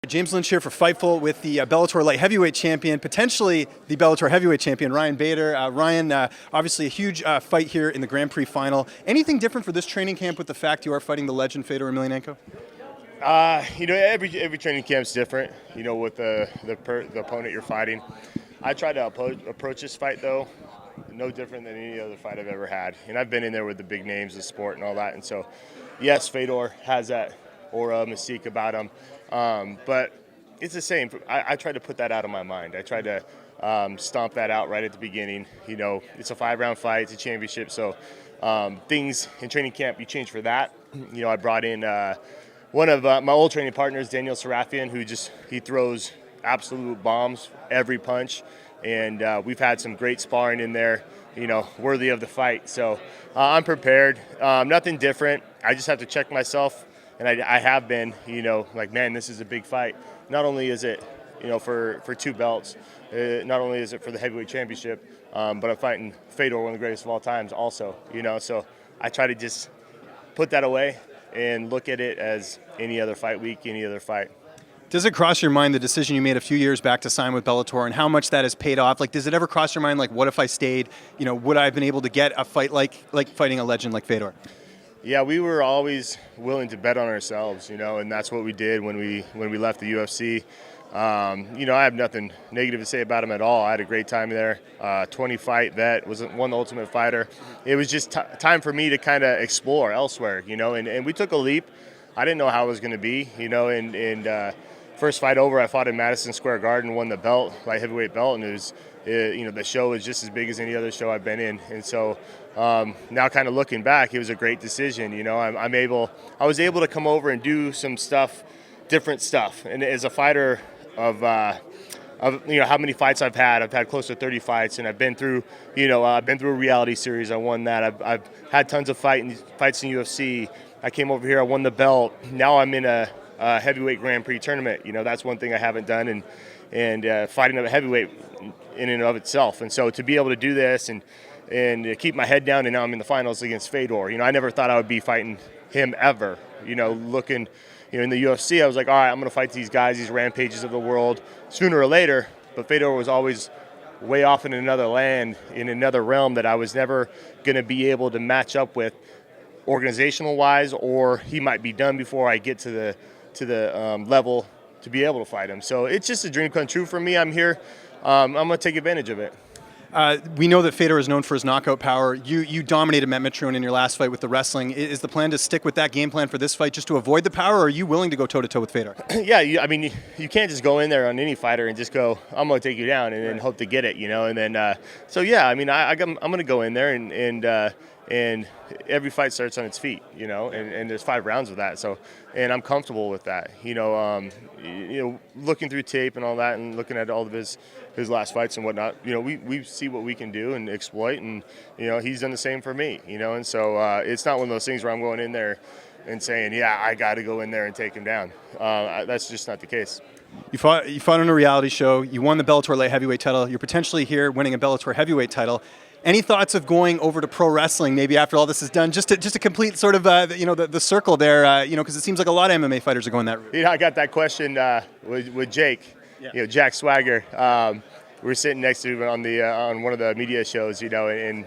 James Lynch here for Fightful with the Bellator light heavyweight champion, potentially the Bellator heavyweight champion, Ryan Bader. Ryan, obviously a huge fight here in the Grand Prix Final. Anything different for this training camp with the fact you are fighting the legend Fedor Emelianenko? Every training camp's different, with the opponent you're fighting. I try to approach this fight, though, no different than any other fight I've ever had. And I've been in there with the big names of the sport and all that. And so, yes, Fedor has that aura, mystique about him. But it's the same. I try to put that out of my mind. I try to stomp that out right at the beginning. It's a 5-round fight. It's a championship. So things in training camp, you change for that. I brought in one of my old training partners, Daniel Sarafian, who he throws absolute bombs every punch. And we've had some great sparring in there, worthy of the fight. So I'm prepared. Nothing different. I just have to check myself. And I have been, man, this is a big fight. Not only is it, for 2 belts, not only is it for the heavyweight championship, but I'm fighting Fedor, one of the greatest of all times also, So I try to just put that away and look at it as any other fight week, any other fight. Does it cross your mind the decision you made a few years back to sign with Bellator and how much that has paid off? Does it ever cross your mind, what if I stayed, would I have been able to get a fight like fighting a legend like Fedor? Yeah, we were always willing to bet on ourselves, and that's what we did when we left the UFC. I have nothing negative to say about him at all. I had a great time there. 20-fight vet, won the Ultimate Fighter. It was just time for me to kind of explore elsewhere, and we took a leap. I didn't know how it was going to be, and first fight over, I fought in Madison Square Garden, won the belt, light heavyweight belt, and it was, the show was just as big as any other show I've been in, and so now kind of looking back, it was a great decision. I was able to come over and do some different stuff, and as a fighter of how many fights I've had close to 30 fights, and I've been through, I've been through a reality series. I won that. I've had tons of fights in UFC. I came over here, I won the belt. Now I'm in a heavyweight Grand Prix tournament. That's one thing I haven't done, and fighting a heavyweight in and of itself. And so to be able to do this and keep my head down, and now I'm in the finals against Fedor. I never thought I would be fighting him ever. Looking, in the UFC, I was like, all right, I'm going to fight these guys, these rampages of the world, sooner or later. But Fedor was always way off in another land, in another realm that I was never going to be able to match up with, organizational-wise, or he might be done before I get to the level to be able to fight him. So it's just a dream come true for me. I'm here. I'm going to take advantage of it. We know that Fedor is known for his knockout power. You dominated Matt Mitrione in your last fight with the wrestling. Is the plan to stick with that game plan for this fight just to avoid the power, or are you willing to go toe-to-toe with Fedor? Yeah, you can't just go in there on any fighter and just go, I'm going to take you down and then hope to get it, and then, I'm going to go in there and every fight starts on its feet, and there's 5 rounds of that. So, and I'm comfortable with that, looking through tape and all that and looking at all of his last fights and whatnot, we see what we can do and exploit, and, he's done the same for me, and so it's not one of those things where I'm going in there and saying, yeah, I got to go in there and take him down. That's just not the case. You fought on a reality show. You won the Bellator light heavyweight title. You're potentially here winning a Bellator heavyweight title. Any thoughts of going over to pro wrestling maybe after all this is done, just to complete sort of the circle there, because it seems like a lot of MMA fighters are going that route. I got that question with Jake, Jack Swagger. We were sitting next to him on one of the media shows, and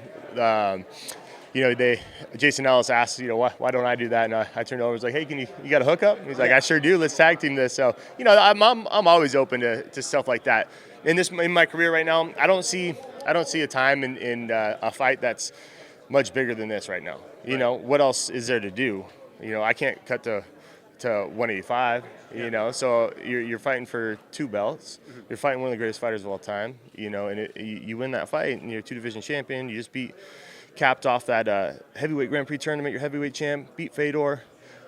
Jason Ellis asked, why don't I do that? And I turned over, I was like, hey, you got a hookup? And he's like, I sure do. Let's tag team this. So, I'm always open to stuff like that. In my career right now, I don't see a time in a fight that's much bigger than this right now. What else is there to do? I can't cut to 185. So you're fighting for 2 belts. You're fighting one of the greatest fighters of all time. And you win that fight, and you're a 2-division champion. You just capped off that heavyweight Grand Prix tournament. You're heavyweight champ, beat Fedor.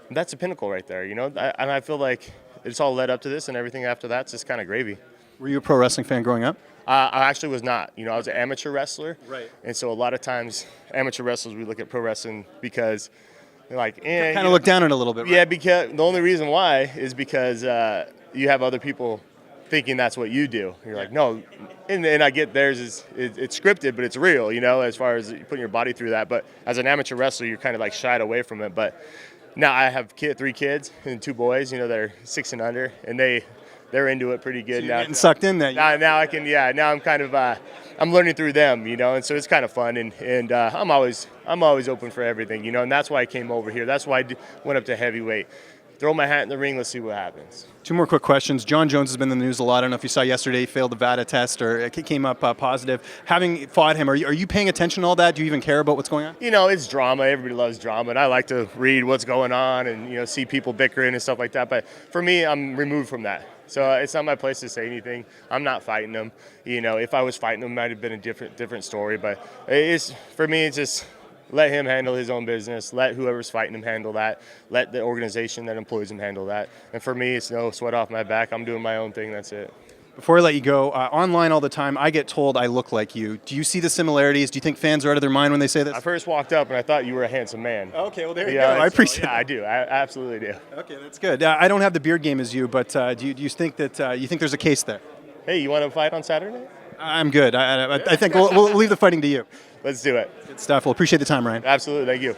And that's a pinnacle right there. And I feel like it's all led up to this, and everything after that's just kind of gravy. Were you a pro wrestling fan growing up? I actually was not. I was an amateur wrestler. Right. And so a lot of times, amateur wrestlers, we look at pro wrestling because they're like, kind of look down on it a little bit, right? Yeah, because the only reason why is because you have other people thinking that's what you do. You're like, no. And I get theirs it's scripted, but it's real, as far as putting your body through that. But as an amateur wrestler, you're kind of like shied away from it. But Now I have 3 kids and 2 boys. You know, they're 6 and under, and they're into it pretty good So now. you're getting sucked in that. Now I can, yeah. Now I'm kind of I'm learning through them, you know, and so it's kind of fun. And I'm always open for everything, you know, and that's why I came over here. That's why I went up to heavyweight. Throw my hat in the ring. Let's see what happens. 2 more quick questions. John Jones has been in the news a lot. I don't know if you saw yesterday, he failed the VADA test or it came up positive. Having fought him, are you paying attention to all that? Do you even care about what's going on? You know, it's drama. Everybody loves drama, and I like to read what's going on and, you know, see people bickering and stuff like that. But for me, I'm removed from that. So it's not my place to say anything. I'm not fighting them. You know, if I was fighting them, it might have been a different story. But for me, it's just let him handle his own business. Let whoever's fighting him handle that. Let the organization that employs him handle that. And for me, it's no sweat off my back. I'm doing my own thing. That's it. Before I let you go, online all the time, I get told I look like you. Do you see the similarities? Do you think fans are out of their mind when they say this? I first walked up and I thought you were a handsome man. Okay, well, there you go. I appreciate it. Yeah, I do. I absolutely do. Okay, that's good. I don't have the beard game as you, but do you think that you think there's a case there? Hey, you want to fight on Saturday? I'm good. I think we'll leave the fighting to you. Let's do it. Good stuff. Well, appreciate the time, Ryan. Absolutely. Thank you.